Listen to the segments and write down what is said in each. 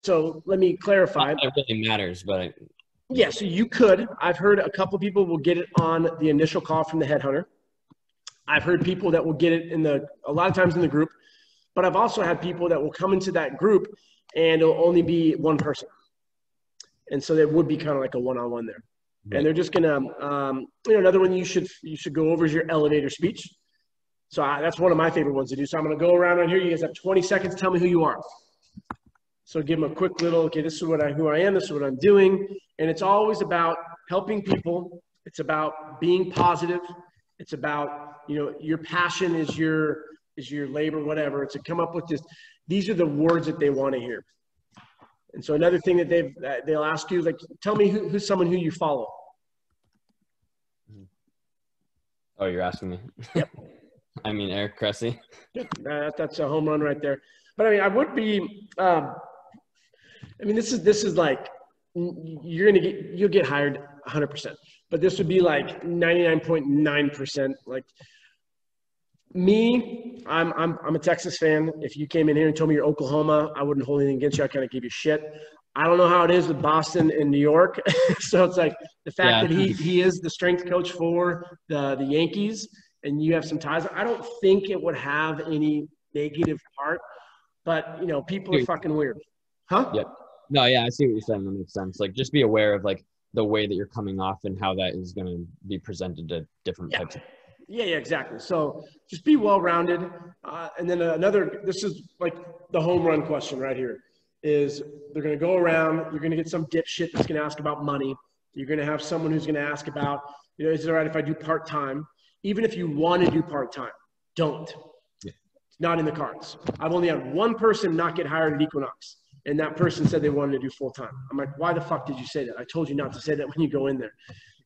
So let me clarify. It really matters, but yeah, so you could. I've heard a couple people will get it on the initial call from the headhunter. I've heard people that will get it a lot of times in the group, but I've also had people that will come into that group and it'll only be one person. And so there would be kind of like a one-on-one there. Right. And they're just going to, another one you should go over is your elevator speech. So that's one of my favorite ones to do. So I'm going to go around right here. You guys have 20 seconds to tell me who you are. So give them a quick little, okay, this is who I am, this is what I'm doing. And it's always about helping people. It's about being positive. It's about, your passion is your labor, whatever. It's to come up with this. These are the words that they want to hear. And so another thing that they'll ask you, like, tell me who's someone who you follow. Oh, you're asking me? Yep. I mean, Eric Cressy. That's a home run right there. But I mean, I would be, this is like, you'll get hired 100%, but this would be like 99.9%. Like me, I'm a Texas fan. If you came in here and told me you're Oklahoma, I wouldn't hold anything against you. I kind of give you shit. I don't know how it is with Boston and New York. So it's like the fact that he is the strength coach for the Yankees and you have some ties. I don't think it would have any negative part, but people are fucking weird. Huh? Yep. No, yeah, I see what you're saying. That makes sense. Like, just be aware of like the way that you're coming off and how that is going to be presented to different types of. Yeah, exactly. So just be well-rounded. And then this is like the home run question right here is they're going to go around. You're going to get some dipshit that's going to ask about money. You're going to have someone who's going to ask about, is it all right if I do part-time? Even if you want to do part-time, don't. Yeah. It's not in the cards. I've only had one person not get hired at Equinox. And that person said they wanted to do full-time. I'm like, why the fuck did you say that? I told you not to say that when you go in there.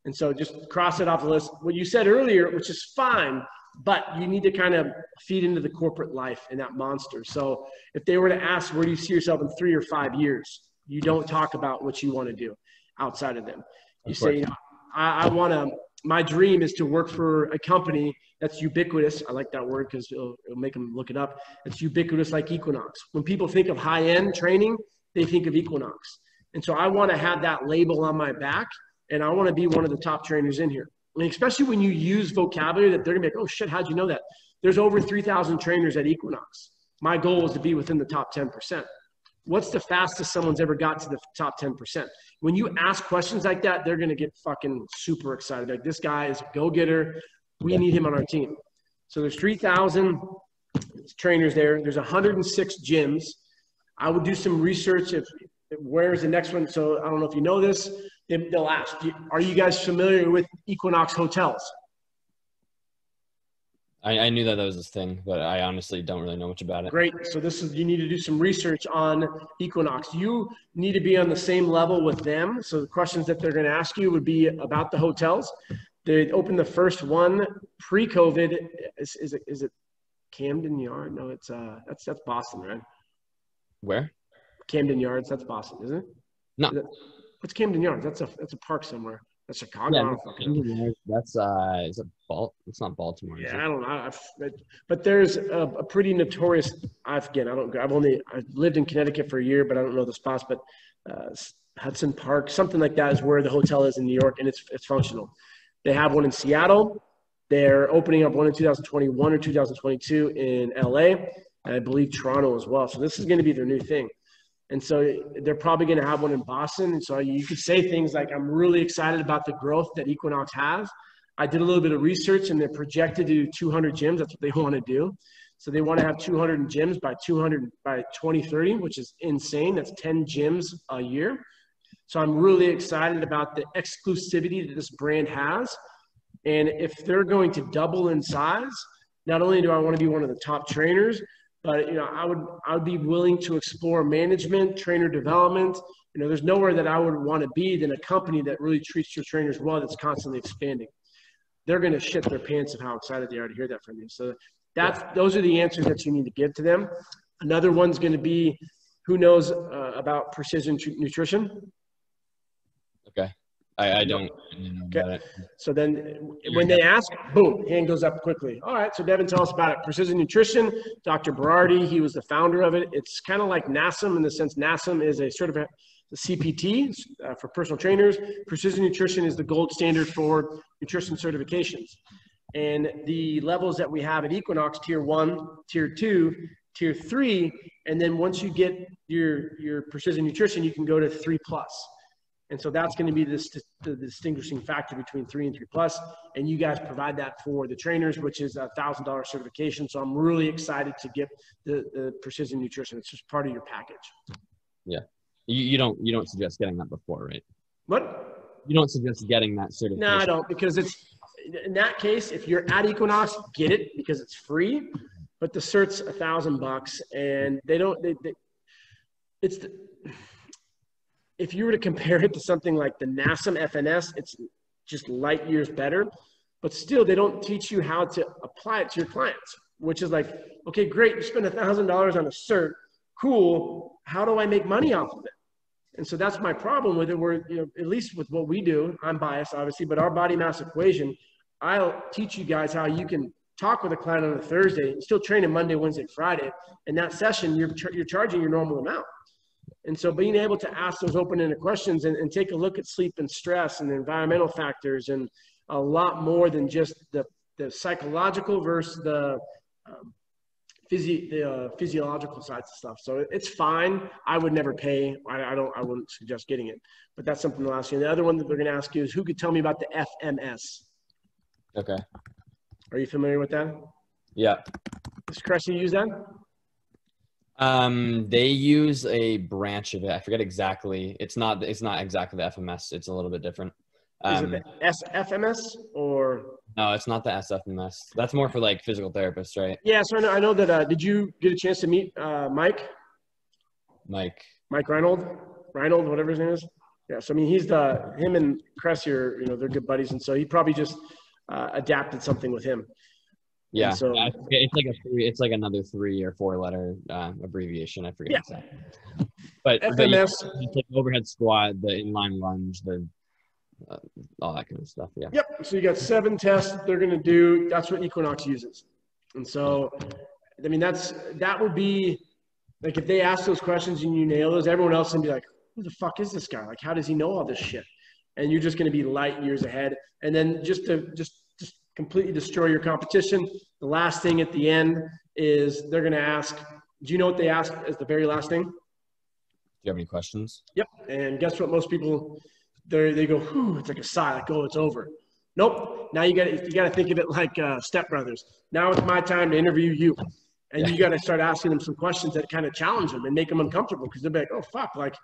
And so just cross it off the list. What you said earlier, which is fine, but you need to kind of feed into the corporate life and that monster. So if they were to ask, where do you see yourself in 3 or 5 years? You don't talk about what you want to do outside of them. You say, my dream is to work for a company that's ubiquitous. I like that word because it'll make them look it up. It's ubiquitous like Equinox. When people think of high-end training, they think of Equinox. And so I want to have that label on my back, and I want to be one of the top trainers in here. I mean, especially when you use vocabulary that they're going to be like, oh, shit, how'd you know that? There's over 3,000 trainers at Equinox. My goal is to be within the top 10%. What's the fastest someone's ever got to the top 10%? When you ask questions like that, they're going to get fucking super excited. Like, this guy is a go-getter. We need him on our team. So there's 3,000 trainers there. There's 106 gyms. I would do some research where's the next one. So I don't know if you know this. They'll ask, are you guys familiar with Equinox hotels? I knew that was this thing, but I honestly don't really know much about it. Great. So you need to do some research on Equinox. You need to be on the same level with them. So the questions that they're going to ask you would be about the hotels. They opened the first one pre-COVID. Is it Camden Yard? No, it's that's Boston, right? Where? Camden Yards. That's Boston, isn't it? No. What's Camden Yards? That's a park somewhere. That's Chicago. Yeah, that's is it it's not Baltimore. Yeah, I don't know. But there's a pretty notorious. I've lived in Connecticut for a year, but I don't know the spots. But Hudson Park, something like that, is where the hotel is in New York, and it's functional. They have one in Seattle. They're opening up one in 2021 or 2022 in LA, and I believe Toronto as well. So this is going to be their new thing. And so they're probably going to have one in Boston. And so you could say things like, I'm really excited about the growth that Equinox has. I did a little bit of research, and they're projected to do 200 gyms. That's what they want to do. So they want to have 200 gyms by 2030, which is insane. That's 10 gyms a year. So I'm really excited about the exclusivity that this brand has. And if they're going to double in size, not only do I want to be one of the top trainers, but I would be willing to explore management, trainer development. There's nowhere that I would want to be than a company that really treats your trainers well, that's constantly expanding. They're going to shit their pants of how excited they are to hear that from you. So those are the answers that you need to give to them. Another one's going to be, who knows about precision nutrition? Okay. I don't know about it. So then when they ask, boom, hand goes up quickly. All right, so Devin, tell us about it. Precision Nutrition, Dr. Berardi, he was the founder of it. It's kind of like NASM in the sense NASM is a certified CPT for personal trainers. Precision Nutrition is the gold standard for nutrition certifications. And the levels that we have at Equinox, tier 1, tier 2, tier 3, and then once you get your precision nutrition, you can go to 3+. And so that's going to be the distinguishing factor between 3 and 3+. And you guys provide that for the trainers, which is a $1,000 certification. So I'm really excited to get the precision nutrition. It's just part of your package. Yeah. You don't suggest getting that before, right? What? You don't suggest getting that certification? No, I don't, because it's in that case, if you're at Equinox, get it because it's free. But the cert's $1,000, and if you were to compare it to something like the NASM-FNS, it's just light years better. But still, they don't teach you how to apply it to your clients, which is like, okay, great, you spend $1,000 on a cert, cool. How do I make money off of it? And so that's my problem with it. Where, at least with what we do, I'm biased, obviously, but our body mass equation, I'll teach you guys how you can talk with a client on a Thursday and still train him Monday, Wednesday, Friday. In that session, you're charging your normal amount. And so being able to ask those open-ended questions and take a look at sleep and stress and the environmental factors and a lot more than just the psychological versus the physiological sides of stuff. So it's fine. I would never pay. I wouldn't suggest getting it, but that's something they'll ask you. And the other one that they're going to ask you is, who could tell me about the FMS? Okay. Are you familiar with that? Yeah. Does Cressy use that? They use a branch of it. I forget exactly. It's not exactly the FMS. It's a little bit different. Is it the SFMS or? No, it's not the SFMS. That's more for like physical therapists, right? Yeah. So I know that. Did you get a chance to meet Mike? Mike Reinold, whatever his name is. Yeah. So I mean, him and Cressy are, they're good buddies, and so he probably just adapted something with him. Yeah, so it's like another 3 or 4 letter abbreviation. I forget. Yeah. Exactly. But FMS, it's like overhead squat, the inline lunge, the all that kind of stuff. Yeah. Yep. So you got 7 tests that they're going to do. That's what Equinox uses. And so, I mean, that would be like, if they ask those questions and you nail those, everyone else can be like, who the fuck is this guy? Like, how does he know all this shit? And you're just going to be light years ahead. And then just completely destroy your competition, the last thing at the end is they're going to ask, do you know what they ask as the very last thing? Do you have any questions? Yep. And guess what? Most people, they go, whew, it's like a sigh, like, oh, it's over. Nope. Now you got to think of it like Step Brothers. Now it's my time to interview you. And you got to start asking them some questions that kind of challenge them and make them uncomfortable, because they'll be like, oh, fuck, like,